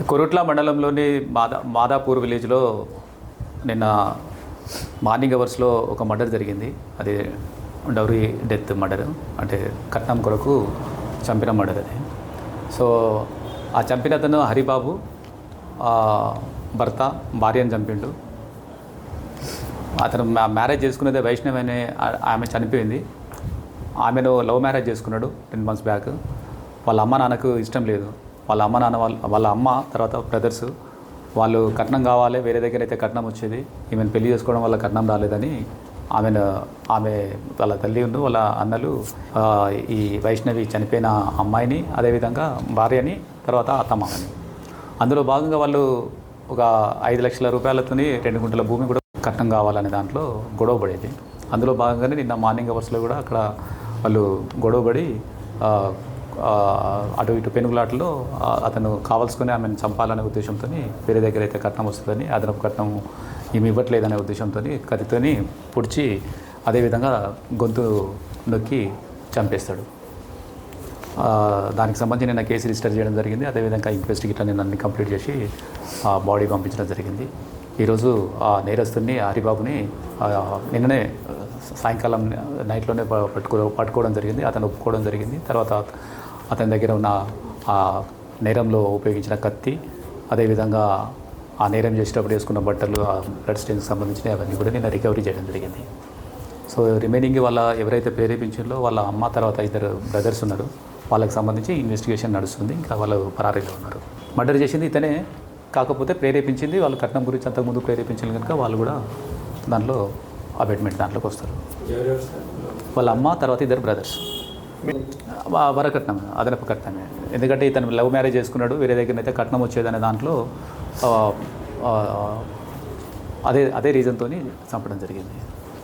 కొరుట్ల మండలంలోని మాదాపూర్ విలేజ్లో నిన్న మార్నింగ్ అవర్స్లో ఒక మర్డర్ జరిగింది. అది డౌరీ డెత్ మర్డర్, అంటే కట్నం కొరకు చంపిన మర్డర్ అది. సో ఆ చంపిన అతను హరిబాబు భర్త భార్యను చంపిండు. అతను మ్యారేజ్ చేసుకునేది వైష్ణవి అనే ఆమె చనిపోయింది. ఆమెను లవ్ మ్యారేజ్ చేసుకున్నాడు 10 months బ్యాక్. వాళ్ళ అమ్మ నాన్నకు ఇష్టం లేదు. వాళ్ళ అమ్మ నాన్న వాళ్ళ అమ్మ తర్వాత బ్రదర్స్ వాళ్ళు కట్నం కావాలి, వేరే దగ్గర అయితే కట్నం వచ్చేది, ఈమెను పెళ్లి చేసుకోవడం వల్ల కట్నం రాలేదని ఆమె వాళ్ళ తల్లి వాళ్ళ అన్నలు ఈ వైష్ణవి చనిపోయిన అమ్మాయిని, అదేవిధంగా భార్యని, తర్వాత అత్తమ్మని, అందులో భాగంగా వాళ్ళు ఒక 5 లక్షల రూపాయలతోని 2 గుంటల భూమి కూడా కట్నం కావాలనే దాంట్లో గొడవ పడేది. అందులో భాగంగానే నిన్న మార్నింగ్ అవర్స్లో కూడా అక్కడ వాళ్ళు గొడవపడి అటు ఇటు పెనుగులాటలో అతను కావాల్సుకొని ఆమెను చంపాలనే ఉద్దేశంతో, వేరే దగ్గర అయితే కట్నం వస్తుందని, అదనపు కట్నం ఏమి ఇవ్వట్లేదనే ఉద్దేశంతో కత్తితోని పొడిచి అదేవిధంగా గొంతు నొక్కి చంపేస్తాడు. దానికి సంబంధించి నిన్న కేసు రిజిస్టర్ చేయడం జరిగింది. అదేవిధంగా ఇన్వెస్టిగేషన్ నిన్న అన్ని కంప్లీట్ చేసి ఆ బాడీ పంపించడం జరిగింది. ఈరోజు ఆ నేరస్తుని హరిబాబుని నిన్ననే సాయంకాలం నైట్లోనే పట్టుకోవడం జరిగింది. అతను ఒప్పుకోవడం జరిగింది. తర్వాత అతని దగ్గర ఉన్న ఆ నేరంలో ఉపయోగించిన కత్తి, అదేవిధంగా ఆ నేరం చేసేటప్పుడు వేసుకున్న బట్టలు, ఆ బ్లడ్ స్టెయిన్కి సంబంధించినవి అవన్నీ కూడా నిన్న రికవరీ చేయడం జరిగింది. సో రిమైనింగ్ వాళ్ళ ఎవరైతే ప్రేరేపించారో వాళ్ళ అమ్మ తర్వాత 2 బ్రదర్స్ ఉన్నారు. వాళ్ళకి సంబంధించి ఇన్వెస్టిగేషన్ నడుస్తుంది. ఇంకా వాళ్ళు పరారీలో ఉన్నారు. మర్డర్ చేసింది ఇతనే, కాకపోతే ప్రేరేపించింది వాళ్ళు కట్నం గురించి అంతకుముందు ప్రేరేపించింది కనుక వాళ్ళు కూడా దాంట్లో అబెట్మెంట్ దాంట్లోకి వస్తారు. వాళ్ళ అమ్మ తర్వాత 2 బ్రదర్స్. వరకట్నం, అదనపు కట్నమే. ఎందుకంటే ఇతను లవ్ మ్యారేజ్ చేసుకున్నాడు, వేరే దగ్గర అయితే కట్నం వచ్చేదనే దాంట్లో అదే రీజన్తో చంపడం జరిగింది.